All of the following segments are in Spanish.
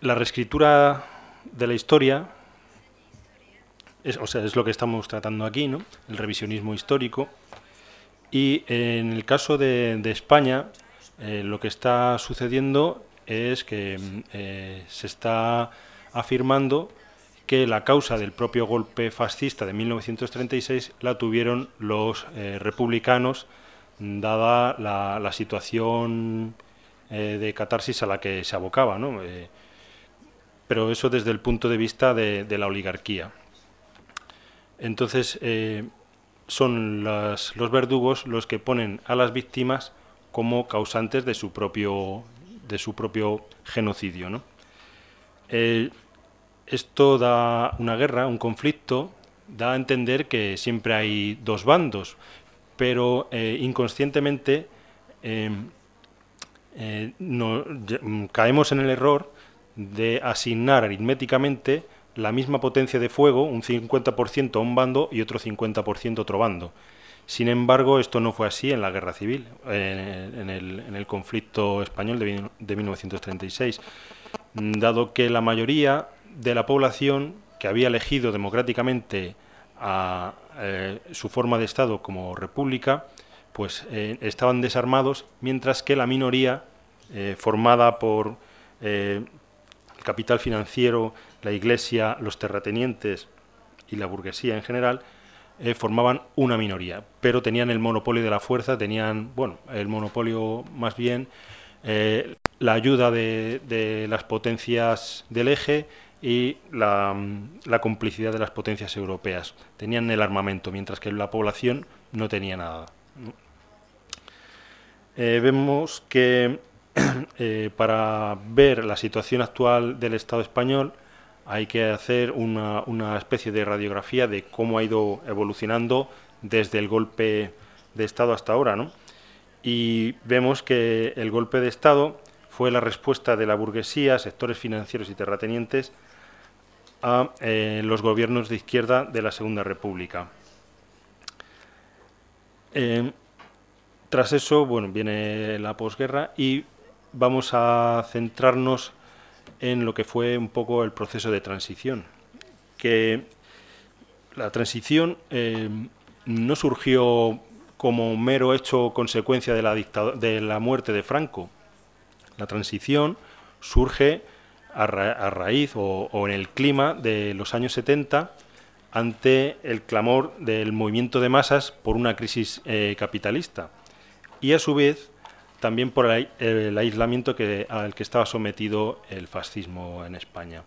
La reescritura de la historia es lo que estamos tratando aquí, ¿no? El revisionismo histórico. Y en el caso de España, lo que está sucediendo es que se está afirmando que la causa del propio golpe fascista de 1936 la tuvieron los republicanos, dada la situación de catarsis a la que se abocaba, ¿no? Pero eso desde el punto de vista de la oligarquía. Entonces, son los verdugos los que ponen a las víctimas como causantes de su propio genocidio, ¿no? Esto da una guerra, un conflicto, da a entender que siempre hay dos bandos, pero inconscientemente caemos en el error de asignar aritméticamente la misma potencia de fuego, un 50% a un bando y otro 50% a otro bando. Sin embargo, esto no fue así en la Guerra Civil, en el conflicto español de 1936, dado que la mayoría de la población que había elegido democráticamente a su forma de Estado como república, pues estaban desarmados, mientras que la minoría, formada por el capital financiero, la Iglesia, los terratenientes y la burguesía en general, formaban una minoría, pero tenían el monopolio de la fuerza, tenían, bueno, el monopolio más bien, la ayuda de las potencias del eje y la complicidad de las potencias europeas. Tenían el armamento, mientras que la población no tenía nada, ¿no? Vemos que para ver la situación actual del Estado español hay que hacer una especie de radiografía de cómo ha ido evolucionando desde el golpe de Estado hasta ahora, ¿no? Y vemos que el golpe de Estado fue la respuesta de la burguesía, sectores financieros y terratenientes a los gobiernos de izquierda de la Segunda República. Tras eso, bueno, viene la posguerra y vamos a centrarnos en lo que fue un poco el proceso de transición. Que la transición no surgió como mero hecho o consecuencia de la muerte de Franco. La transición surge a raíz o en el clima de los años 70 ante el clamor del movimiento de masas por una crisis capitalista y a su vez también por el aislamiento al que estaba sometido el fascismo en España.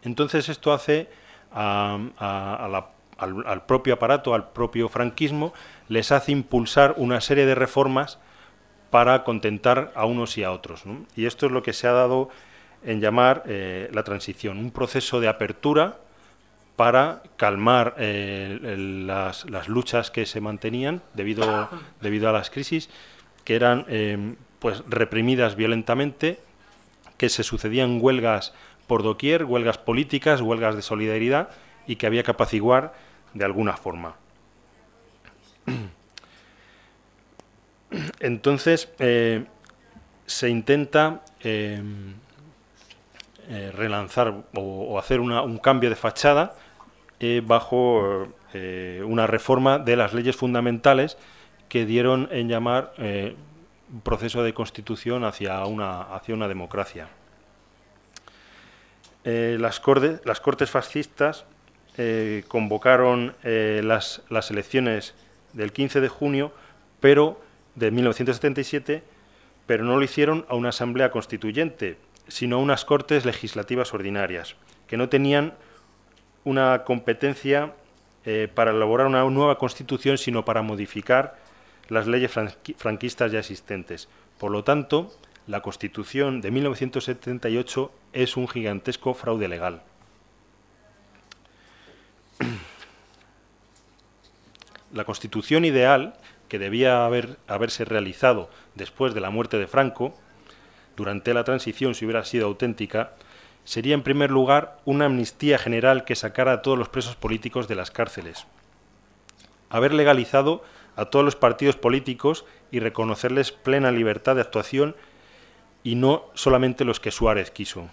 Entonces esto hace al propio aparato, al propio franquismo, les hace impulsar una serie de reformas para contentar a unos y a otros, ¿no? Y esto es lo que se ha dado en llamar la transición, un proceso de apertura para calmar las luchas que se mantenían debido a las crisis, que eran pues reprimidas violentamente, que se sucedían huelgas por doquier, huelgas políticas, huelgas de solidaridad, y que había que apaciguar de alguna forma. Entonces se intenta relanzar o hacer un cambio de fachada bajo una reforma de las leyes fundamentales que dieron en llamar un proceso de constitución hacia una democracia. Las Cortes fascistas convocaron las elecciones del 15 de junio de 1977, pero no lo hicieron a una asamblea constituyente, sino a unas Cortes legislativas ordinarias, que no tenían una competencia para elaborar una nueva constitución, sino para modificar las leyes franquistas ya existentes. Por lo tanto, la Constitución de 1978 es un gigantesco fraude legal. La Constitución ideal, que debía haberse realizado después de la muerte de Franco, durante la transición, si hubiera sido auténtica, sería en primer lugar una amnistía general que sacara a todos los presos políticos de las cárceles. Haber legalizado a todos los partidos políticos y reconocerles plena libertad de actuación y no solamente los que Suárez quiso,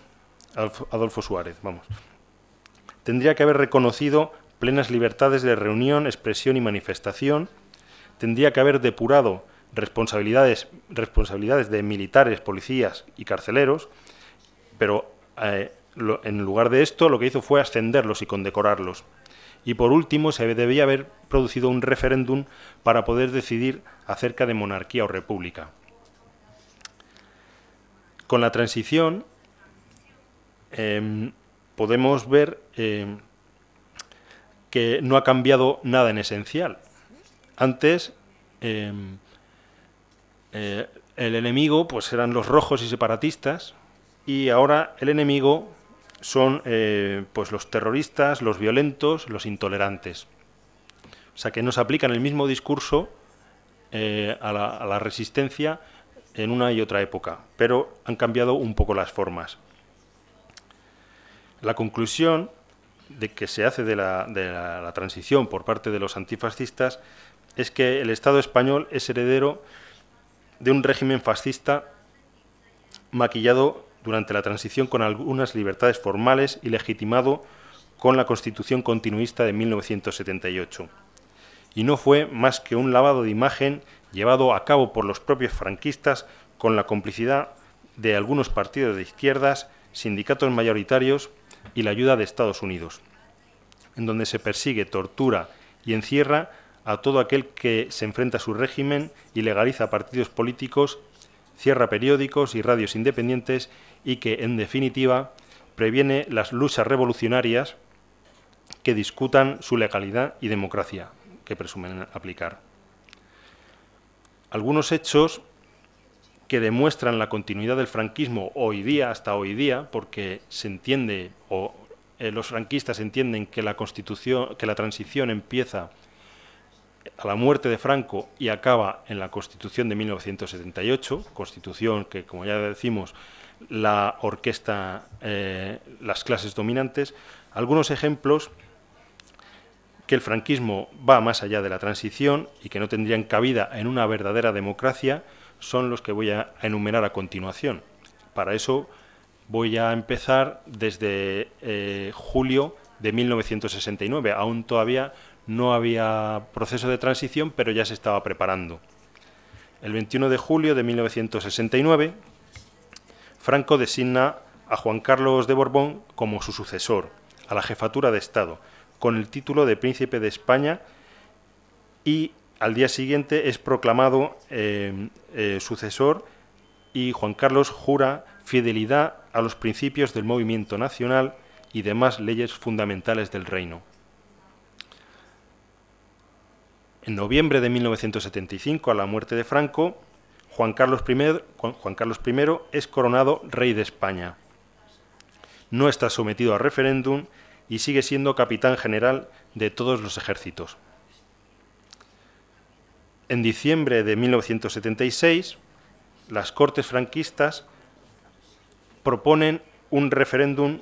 Adolfo Suárez, vamos. Tendría que haber reconocido plenas libertades de reunión, expresión y manifestación, tendría que haber depurado responsabilidades de militares, policías y carceleros, pero en lugar de esto lo que hizo fue ascenderlos y condecorarlos. Y por último, se debía haber producido un referéndum para poder decidir acerca de monarquía o república. Con la transición podemos ver que no ha cambiado nada en esencial. Antes el enemigo pues eran los rojos y separatistas, y ahora el enemigo son pues los terroristas, los violentos, los intolerantes. O sea que nos aplican el mismo discurso a la resistencia en una y otra época, pero han cambiado un poco las formas. La conclusión de que se hace de la transición por parte de los antifascistas es que el Estado español es heredero de un régimen fascista maquillado durante la transición con algunas libertades formales y legitimado con la Constitución continuista de 1978. Y no fue más que un lavado de imagen llevado a cabo por los propios franquistas con la complicidad de algunos partidos de izquierdas, sindicatos mayoritarios y la ayuda de Estados Unidos, en donde se persigue, tortura y encierra a todo aquel que se enfrenta a su régimen y legaliza partidos políticos, cierra periódicos y radios independientes y que, en definitiva, previene las luchas revolucionarias que discutan su legalidad y democracia, que presumen aplicar. Algunos hechos que demuestran la continuidad del franquismo hoy día, hasta hoy día, porque se entiende, o los franquistas entienden que la Constitución, que la transición empieza a la muerte de Franco y acaba en la Constitución de 1978, Constitución que, como ya decimos, la orquesta las clases dominantes. Algunos ejemplos que el franquismo va más allá de la transición y que no tendrían cabida en una verdadera democracia son los que voy a enumerar a continuación. Para eso voy a empezar desde julio de 1969. Aún todavía no había proceso de transición, pero ya se estaba preparando. El 21 de julio de 1969, Franco designa a Juan Carlos de Borbón como su sucesor a la jefatura de Estado, con el título de Príncipe de España, y al día siguiente es proclamado sucesor, y Juan Carlos jura fidelidad a los principios del movimiento nacional y demás leyes fundamentales del reino. En noviembre de 1975, a la muerte de Franco, Juan Carlos I es coronado rey de España. No está sometido a referéndum y sigue siendo capitán general de todos los ejércitos. En diciembre de 1976, las Cortes franquistas proponen un referéndum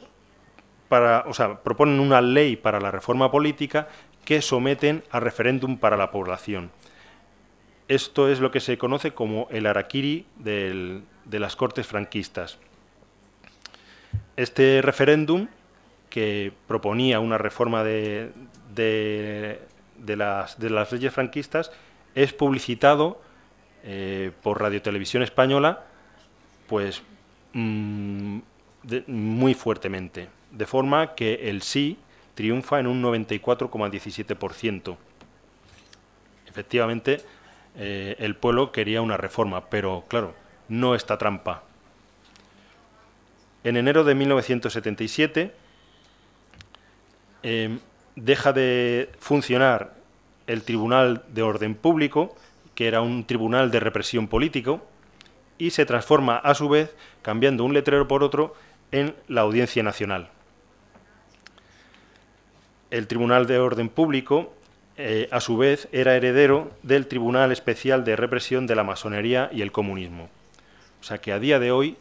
proponen una ley para la reforma política que someten a referéndum para la población. Esto es lo que se conoce como el harakiri de las Cortes franquistas. Este referéndum, que proponía una reforma de las leyes franquistas, es publicitado por Radio Televisión Española pues muy fuertemente, de forma que el sí triunfa en un 94,17%. Efectivamente, el pueblo quería una reforma, pero claro, no esta trampa. En enero de 1977 deja de funcionar el Tribunal de Orden Público, que era un tribunal de represión político, y se transforma a su vez, cambiando un letrero por otro, en la Audiencia Nacional. El Tribunal de Orden Público, a su vez, era heredero del Tribunal Especial de Represión de la Masonería y el Comunismo. O sea que a día de hoy,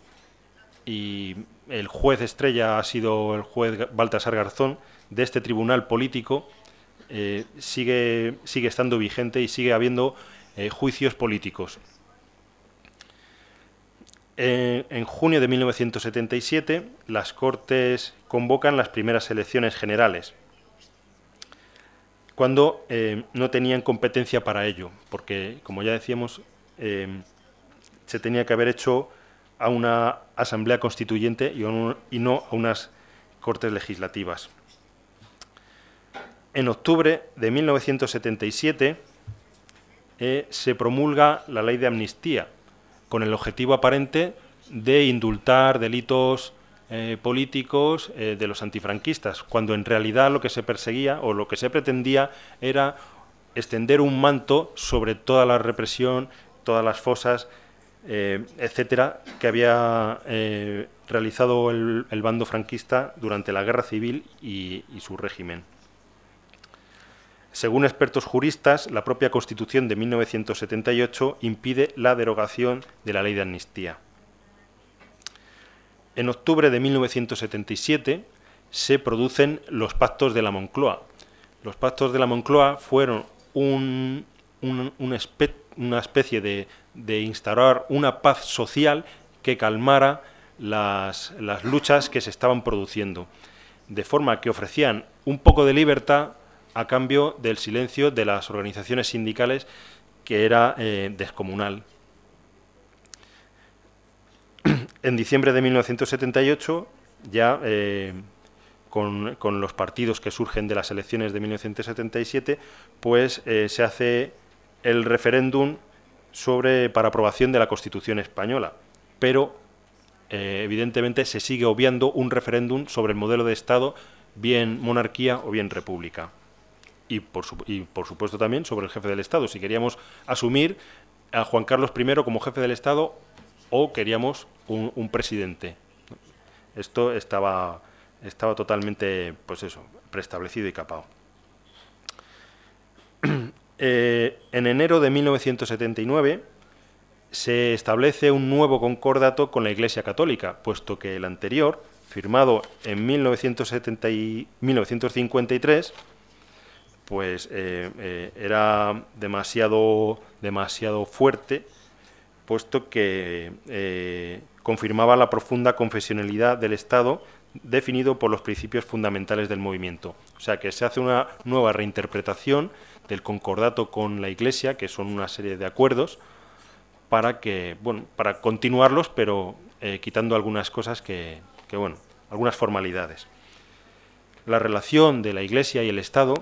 y el juez estrella ha sido el juez Baltasar Garzón, de este tribunal político, sigue estando vigente y sigue habiendo juicios políticos. En junio de 1977, las Cortes convocan las primeras elecciones generales, cuando no tenían competencia para ello, porque, como ya decíamos, se tenía que haber hecho a una asamblea constituyente y no a unas Cortes legislativas. En octubre de 1977 se promulga la ley de amnistía, con el objetivo aparente de indultar delitos políticos de los antifranquistas, cuando en realidad lo que se perseguía o lo que se pretendía era extender un manto sobre toda la represión, todas las fosas, etcétera, que había realizado el bando franquista durante la Guerra Civil y su régimen. Según expertos juristas, la propia Constitución de 1978 impide la derogación de la ley de amnistía. En octubre de 1977 se producen los Pactos de la Moncloa. Los Pactos de la Moncloa fueron una especie de instaurar una paz social que calmara las luchas que se estaban produciendo, de forma que ofrecían un poco de libertad a cambio del silencio de las organizaciones sindicales, que era descomunal. En diciembre de 1978, ya con los partidos que surgen de las elecciones de 1977, pues se hace el referéndum para aprobación de la Constitución española, pero evidentemente se sigue obviando un referéndum sobre el modelo de Estado, bien monarquía o bien república. Y por supuesto también sobre el jefe del Estado, si queríamos asumir a Juan Carlos I como jefe del Estado o queríamos un presidente. Esto estaba totalmente, pues eso, preestablecido y capado. En enero de 1979 se establece un nuevo concordato con la Iglesia Católica, puesto que el anterior, firmado en 1953, pues era demasiado fuerte, puesto que confirmaba la profunda confesionalidad del Estado definido por los principios fundamentales del movimiento. O sea, que se hace una nueva reinterpretación del concordato con la Iglesia, que son una serie de acuerdos, para continuarlos, pero quitando algunas cosas algunas formalidades. La relación de la Iglesia y el Estado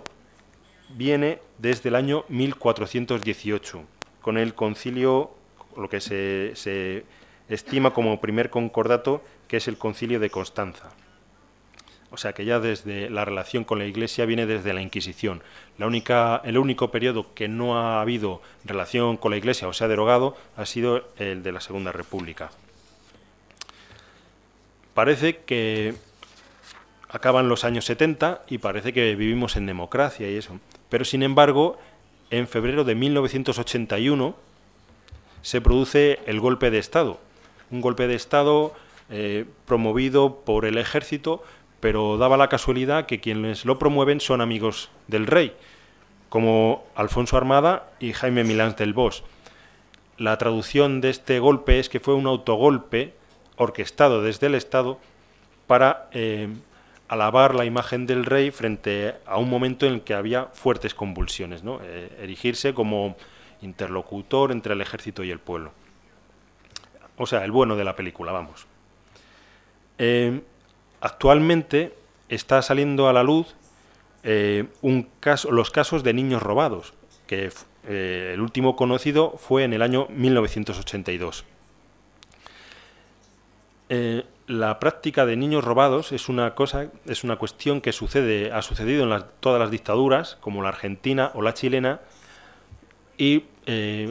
viene desde el año 1418, con el concilio, lo que se estima como primer concordato, que es el Concilio de Constanza. O sea que ya desde la relación con la Iglesia viene desde la Inquisición. El único periodo que no ha habido relación con la Iglesia o se ha derogado ha sido el de la Segunda República. Parece que acaban los años 70 y parece que vivimos en democracia y eso. Pero, sin embargo, en febrero de 1981 se produce el golpe de Estado. Un golpe de Estado promovido por el ejército, pero daba la casualidad que quienes lo promueven son amigos del rey, como Alfonso Armada y Jaime Milans del Bosch. La traducción de este golpe es que fue un autogolpe orquestado desde el Estado para alabar la imagen del rey frente a un momento en el que había fuertes convulsiones, ¿no? Erigirse como interlocutor entre el ejército y el pueblo. O sea, el bueno de la película, vamos. Actualmente está saliendo a la luz los casos de niños robados, que el último conocido fue en el año 1982. La práctica de niños robados es una cuestión que ha sucedido en todas las dictaduras, como la argentina o la chilena, y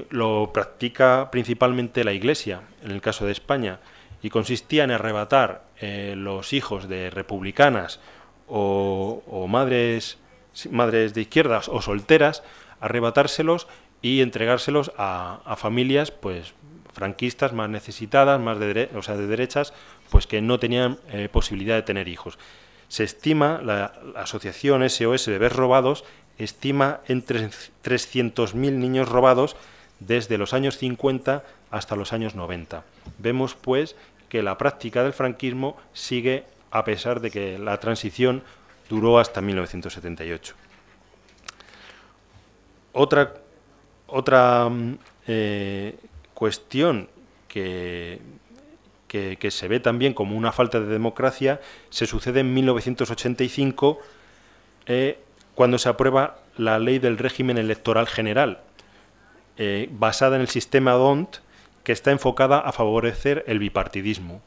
lo practica principalmente la Iglesia, en el caso de España, y consistía en arrebatar los hijos de republicanas o madres de izquierdas o solteras, arrebatárselos y entregárselos a familias pues franquistas más necesitadas, más de derechas, pues que no tenían posibilidad de tener hijos. Se estima, la asociación SOS Bebés Robados estima en 300.000 niños robados desde los años 50 hasta los años 90. Vemos, pues, que la práctica del franquismo sigue a pesar de que la transición duró hasta 1978. Otra cuestión que se ve también como una falta de democracia se sucede en 1985, cuando se aprueba la Ley del Régimen Electoral General, basada en el sistema D'Hondt, que está enfocada a favorecer el bipartidismo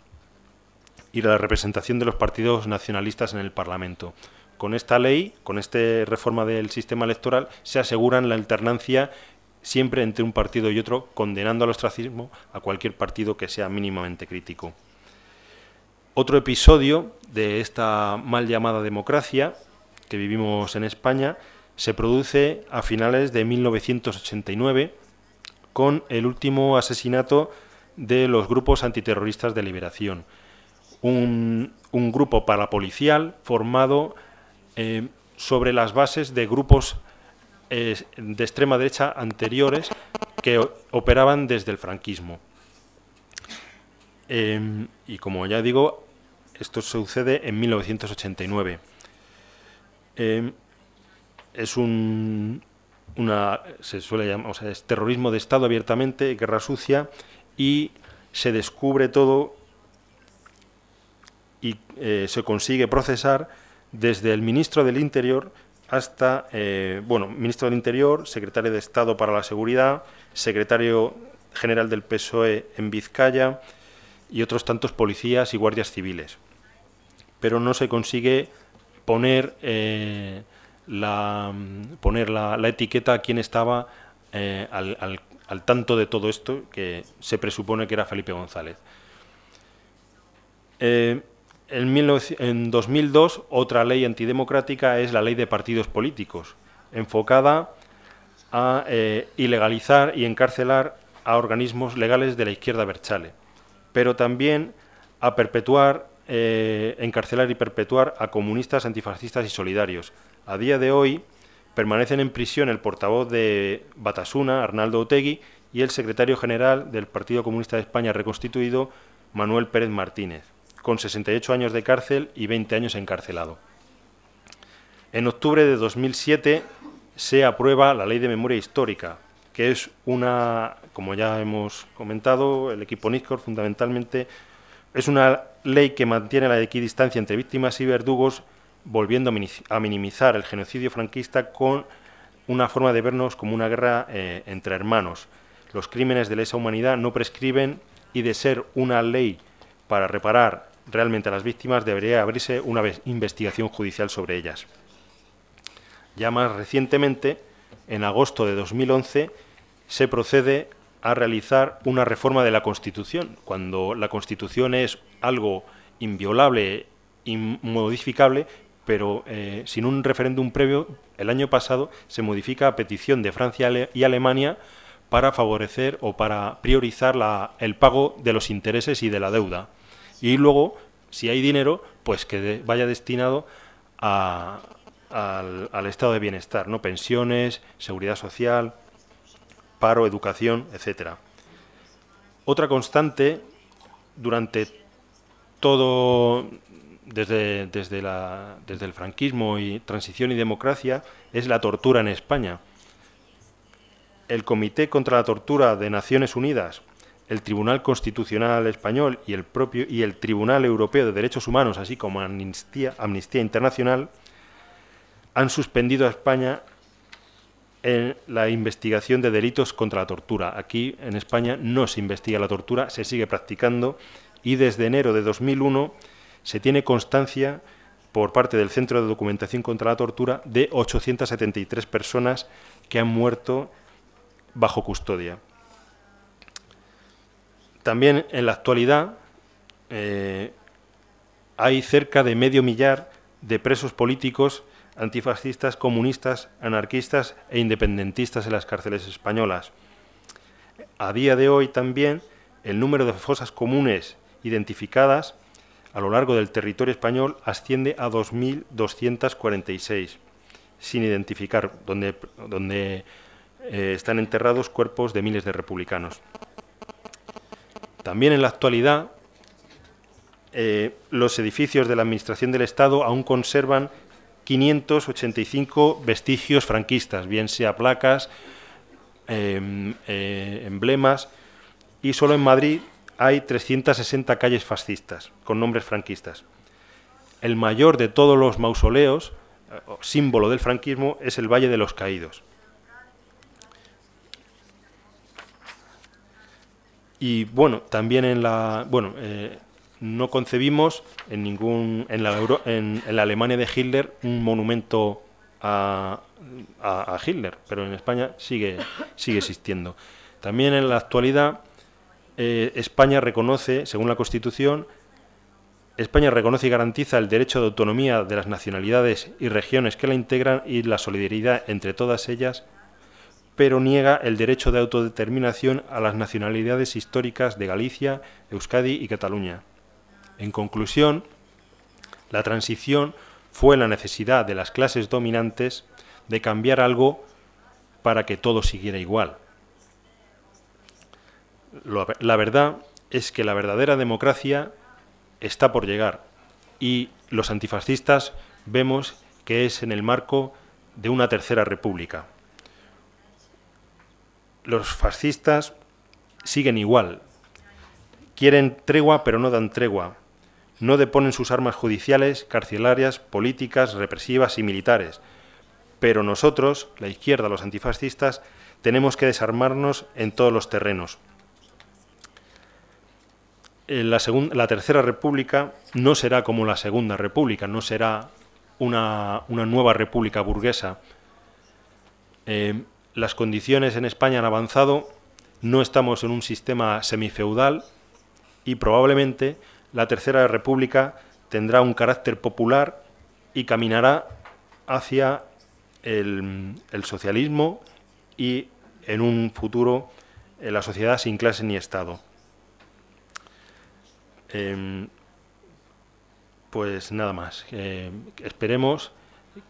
y la representación de los partidos nacionalistas en el Parlamento. Con esta ley, con esta reforma del sistema electoral, se aseguran la alternancia siempre entre un partido y otro, condenando al ostracismo a cualquier partido que sea mínimamente crítico. Otro episodio de esta mal llamada democracia que vivimos en España se produce a finales de 1989 con el último asesinato de los grupos antiterroristas de Liberación, un grupo parapolicial formado sobre las bases de grupos de extrema derecha anteriores que operaban desde el franquismo. Y como ya digo, esto sucede en 1989. Se suele llamar, es terrorismo de Estado abiertamente, guerra sucia, y se descubre todo y se consigue procesar desde el ministro del Interior hasta, ministro del Interior, secretario de Estado para la Seguridad, secretario general del PSOE en Vizcaya y otros tantos policías y guardias civiles. Pero no se consigue poner la etiqueta a quien estaba al tanto de todo esto, que se presupone que era Felipe González. En 2002, otra ley antidemocrática es la Ley de Partidos Políticos, enfocada a ilegalizar y encarcelar a organismos legales de la izquierda abertzale, pero también a encarcelar y perpetuar a comunistas, antifascistas y solidarios. A día de hoy permanecen en prisión el portavoz de Batasuna, Arnaldo Otegi, y el secretario general del Partido Comunista de España reconstituido, Manuel Pérez Martínez, con 68 años de cárcel y 20 años encarcelado. En octubre de 2007 se aprueba la Ley de Memoria Histórica, que es como ya hemos comentado, el equipo NISCOR fundamentalmente, es una ley que mantiene la equidistancia entre víctimas y verdugos, volviendo a minimizar el genocidio franquista con una forma de vernos como una guerra entre hermanos. Los crímenes de lesa humanidad no prescriben y, de ser una ley para reparar realmente a las víctimas, debería abrirse una investigación judicial sobre ellas. Ya más recientemente, en agosto de 2011, se procede a realizar una reforma de la Constitución, cuando la Constitución es algo inviolable, inmodificable, pero sin un referéndum previo. El año pasado se modifica a petición de Francia y Alemania para favorecer o para priorizar el pago de los intereses y de la deuda. Y luego, si hay dinero, pues que vaya destinado al estado de bienestar, ¿no? Pensiones, seguridad social, paro, educación, etcétera. Otra constante durante todo, desde el franquismo y transición y democracia, es la tortura en España. El Comité contra la Tortura de Naciones Unidas, el Tribunal Constitucional Español y el Tribunal Europeo de Derechos Humanos, así como Amnistía Internacional, han suspendido a España en la investigación de delitos contra la tortura. Aquí, en España, no se investiga la tortura, se sigue practicando, y desde enero de 2001 se tiene constancia, por parte del Centro de Documentación contra la Tortura, de 873 personas que han muerto bajo custodia. También, en la actualidad, hay cerca de medio millar de presos políticos, antifascistas, comunistas, anarquistas e independentistas en las cárceles españolas. A día de hoy también el número de fosas comunes identificadas a lo largo del territorio español asciende a 2.246, sin identificar, donde están enterrados cuerpos de miles de republicanos. también en la actualidad los edificios de la Administración del Estado aún conservan 585 vestigios franquistas, bien sea placas, emblemas, y solo en Madrid hay 360 calles fascistas con nombres franquistas. El mayor de todos los mausoleos, símbolo del franquismo, es el Valle de los Caídos. Y bueno, también no concebimos en la Alemania de Hitler un monumento a Hitler, pero en España sigue existiendo. También en la actualidad España reconoce, según la Constitución, España reconoce y garantiza el derecho de autonomía de las nacionalidades y regiones que la integran y la solidaridad entre todas ellas, pero niega el derecho de autodeterminación a las nacionalidades históricas de Galicia, Euskadi y Cataluña. En conclusión, la transición fue la necesidad de las clases dominantes de cambiar algo para que todo siguiera igual. La verdad es que la verdadera democracia está por llegar y los antifascistas vemos que es en el marco de una tercera república. Los fascistas siguen igual, quieren tregua pero no dan tregua, no deponen sus armas judiciales, carcelarias, políticas, represivas y militares, pero nosotros, la izquierda, los antifascistas, tenemos que desarmarnos en todos los terrenos. La tercera república no será como la segunda república, no será una nueva república burguesa. Las condiciones en España han avanzado, no estamos en un sistema semifeudal y probablemente la tercera república tendrá un carácter popular y caminará hacia el socialismo y en un futuro la sociedad sin clase ni Estado. Pues nada más. Esperemos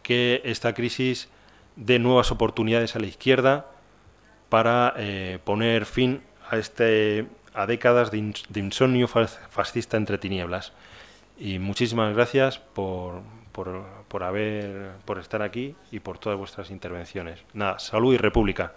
que esta crisis dé nuevas oportunidades a la izquierda para poner fin a décadas de insomnio fascista entre tinieblas. Y muchísimas gracias por estar aquí y por todas vuestras intervenciones. Nada, salud y república.